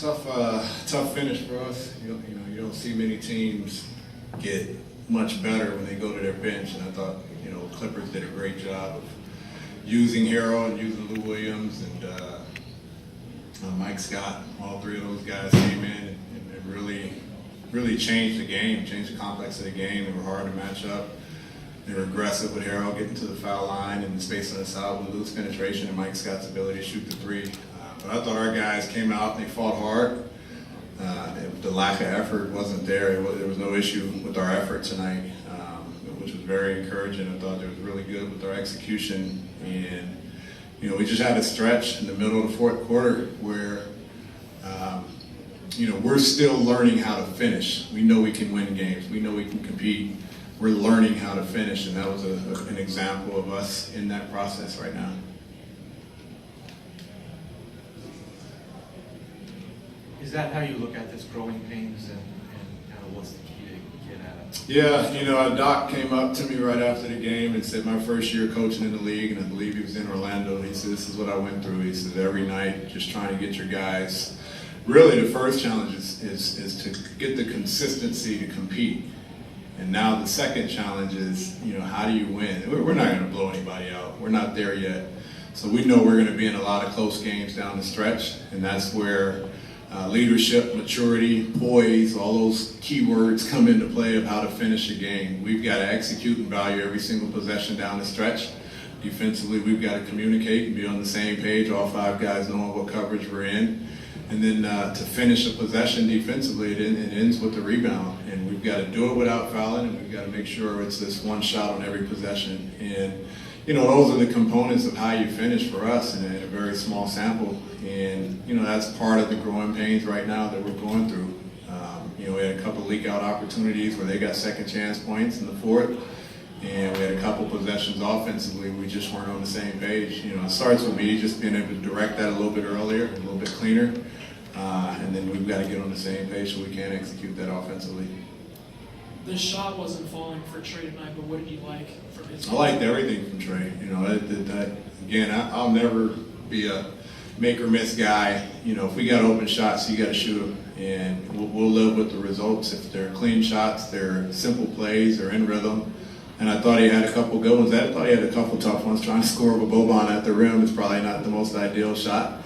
Tough finish for us. You don't see many teams get much better when they go to their bench, and I thought Clippers did a great job of using Harrell and using Lou Williams and Mike Scott. All three of those guys came in and really changed the game, changed the complex of the game. They were hard to match up. They were aggressive with Harrell getting to the foul line and the space on the side with Lou's penetration and Mike Scott's ability to shoot the three. But I thought our guys came out and they fought hard. The lack of effort wasn't there. There was no issue with our effort tonight, which was very encouraging. I thought it was really good with our execution. And, we just had a stretch in the middle of the fourth quarter where, we're still learning how to finish. We know we can win games. We know we can compete. We're learning how to finish, and that was an example of us in that process right now. Is that how you look at this growing pains and kind of what's the key to get at it? Yeah, Doc came up to me right after the game and said, my first year coaching in the league, and I believe he was in Orlando, he said, this is what I went through. He said, every night just trying to get your guys. Really, the first challenge is to get the consistency to compete. And now the second challenge is, how do you win? We're not going to blow anybody out. We're not there yet. So we know we're going to be in a lot of close games down the stretch, and that's where leadership, maturity, poise, all those key words come into play of how to finish a game. We've got to execute and value every single possession down the stretch. Defensively, we've got to communicate and be on the same page, all five guys knowing what coverage we're in. And then to finish a possession defensively, it ends with the rebound. And we've got to do it without fouling, and we've got to make sure it's this one shot on every possession. And, those are the components of how you finish for us in a very small sample. And, that's part of the growing pains right now that we're going through. We had a couple leak out opportunities where they got second chance points in the fourth. And we had a couple possessions offensively. We just weren't on the same page. It starts with me just being able to direct that a little bit earlier, a little bit cleaner. And then we've got to get on the same page so we can execute that offensively. The shot wasn't falling for Trey tonight, but what did you like from his game? I liked everything from Trey. Again, I'll never be a make or miss guy. If we got open shots, you got to shoot them. And we'll live with the results. If they're clean shots, they're simple plays, they're in rhythm. And I thought he had a couple good ones. I thought he had a couple tough ones. Trying to score with a Boban at the rim is probably not the most ideal shot.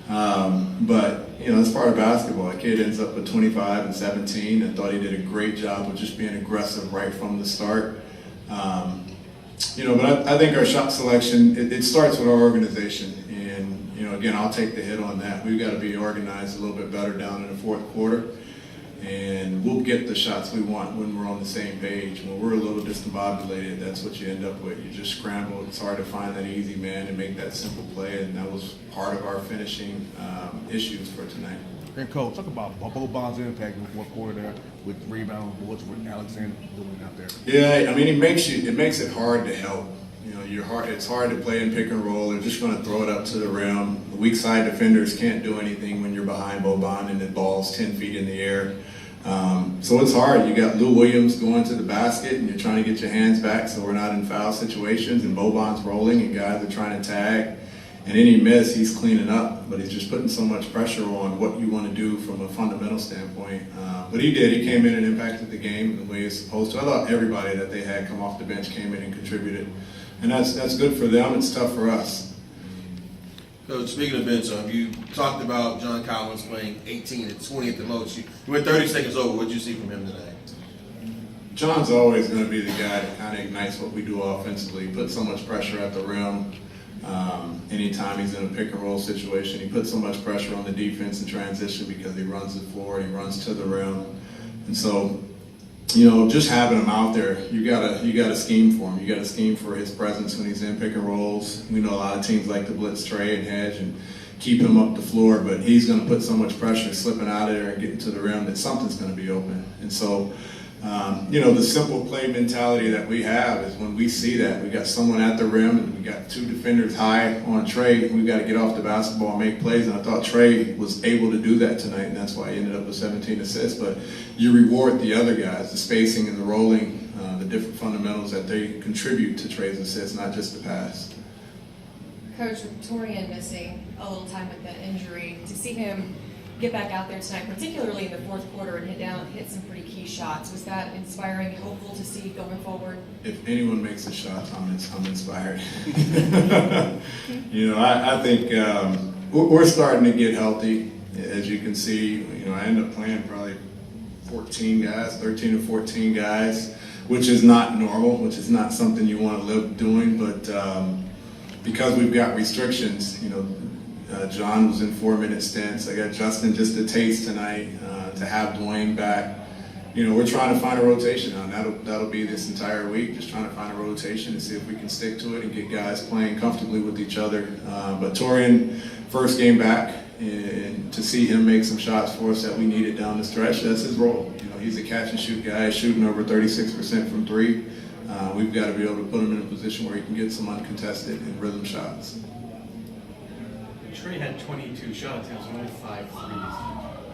But it's part of basketball. A kid ends up with 25 and 17. I thought he did a great job of just being aggressive right from the start. But I think our shot selection, it starts with our organization. And, again, I'll take the hit on that. We've got to be organized a little bit better down in the fourth quarter. And we'll get the shots we want when we're on the same page. When we're a little discombobulated, that's what you end up with. You just scramble. It's hard to find that easy man and make that simple play, and that was part of our finishing issues for tonight. And Coach, talk about Boban's impact in the fourth quarter there with rebound, what's Alexander doing out there. Yeah, it makes it hard to help. It's hard to play in pick and roll. They're just going to throw it up to the rim. The weak side defenders can't do anything when you're behind Boban and the ball's 10 feet in the air. So it's hard. You got Lou Williams going to the basket, and you're trying to get your hands back so we're not in foul situations, and Boban's rolling, and guys are trying to tag. And any miss, he's cleaning up, but he's just putting so much pressure on what you want to do from a fundamental standpoint. But he did. He came in and impacted the game the way he's supposed to. I thought everybody that they had come off the bench came in and contributed. And that's good for them. It's tough for us. Coach, speaking of bench, you talked about John Collins playing 18 and 20 at the most. You went 30 seconds over. What did you see from him today? John's always going to be the guy that kind of ignites what we do offensively. He puts so much pressure at the rim. Anytime he's in a pick and roll situation, he puts so much pressure on the defense in transition because he runs the floor, he runs to the rim. And so, just having him out there, you gotta scheme for him. You gotta scheme for his presence when he's in pick and rolls. We know a lot of teams like to blitz Trey and hedge and keep him up the floor, but he's gonna put so much pressure slipping out of there and getting to the rim that something's gonna be open. And so, the simple play mentality that we have is when we see that, we got someone at the rim and we got two defenders high on Trey, we got to get off the basketball and make plays. And I thought Trey was able to do that tonight, and that's why he ended up with 17 assists. But you reward the other guys, the spacing and the rolling, the different fundamentals that they contribute to Trey's assists, not just the pass. Coach, with Torian missing a little time with the injury, to see him get back out there tonight, particularly in the fourth quarter, and hit some pretty key shots. Was that inspiring, hopeful to see going forward? If anyone makes a shot, I'm inspired. I think we're starting to get healthy. As you can see, I end up playing probably 13 or 14 guys, which is not normal, which is not something you want to live doing, but because we've got restrictions, John was in 4-minute stints. I got Justin just a taste tonight to have Dwayne back. We're trying to find a rotation now. That'll be this entire week, just trying to find a rotation and see if we can stick to it and get guys playing comfortably with each other. But Torian, first game back, and to see him make some shots for us that we needed down the stretch, that's his role. He's a catch and shoot guy, shooting over 36% from three. We've got to be able to put him in a position where he can get some uncontested and rhythm shots. Trey had 22 shots. It was only 5 threes.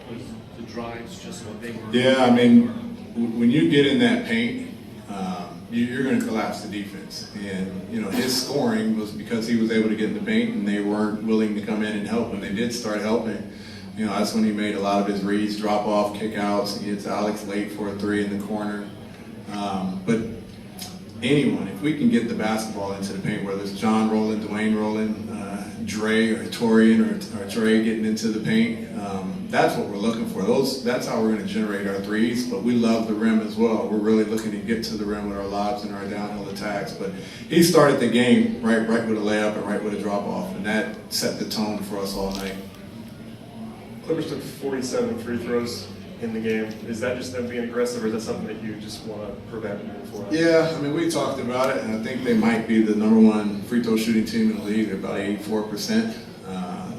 Was the drives just what they were? Yeah, when you get in that paint, you're going to collapse the defense. And, his scoring was because he was able to get in the paint and they weren't willing to come in and help. And they did start helping. That's when he made a lot of his reads, drop off, kick outs. He hits Alex late for a 3 in the corner. But anyone, if we can get the basketball into the paint, whether it's John rolling, Dwayne rolling, Dre or Torian or Trey getting into the paint, that's what we're looking for. That's how we're going to generate our threes, but we love the rim as well. We're really looking to get to the rim with our lobs and our downhill attacks. But he started the game right with a layup and right with a drop off, and that set the tone for us all night. Clippers took 47 free throws in the game. Is that just them being aggressive, or is that something that you just want to prevent moving forward? Yeah, we talked about it, and I think they might be the #1 free throw shooting team in the league. They're about 84%.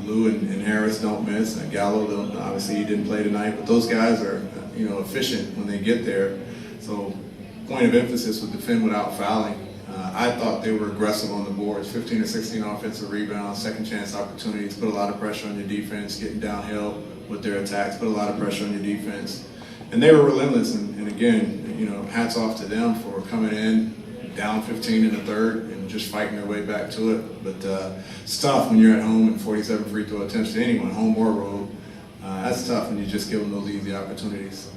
Lou and Harris don't miss. Gallo, obviously he didn't play tonight, but those guys are, efficient when they get there. So, point of emphasis was defend without fouling. I thought they were aggressive on the boards, 15 or 16 offensive rebounds, second chance opportunities, put a lot of pressure on your defense, getting downhill with their attacks, put a lot of pressure on your defense. And they were relentless, and again, hats off to them for coming in, down 15 in the third, and just fighting their way back to it. But it's tough when you're at home and 47 free throw attempts to anyone, home or road. That's tough when you just give them those easy opportunities.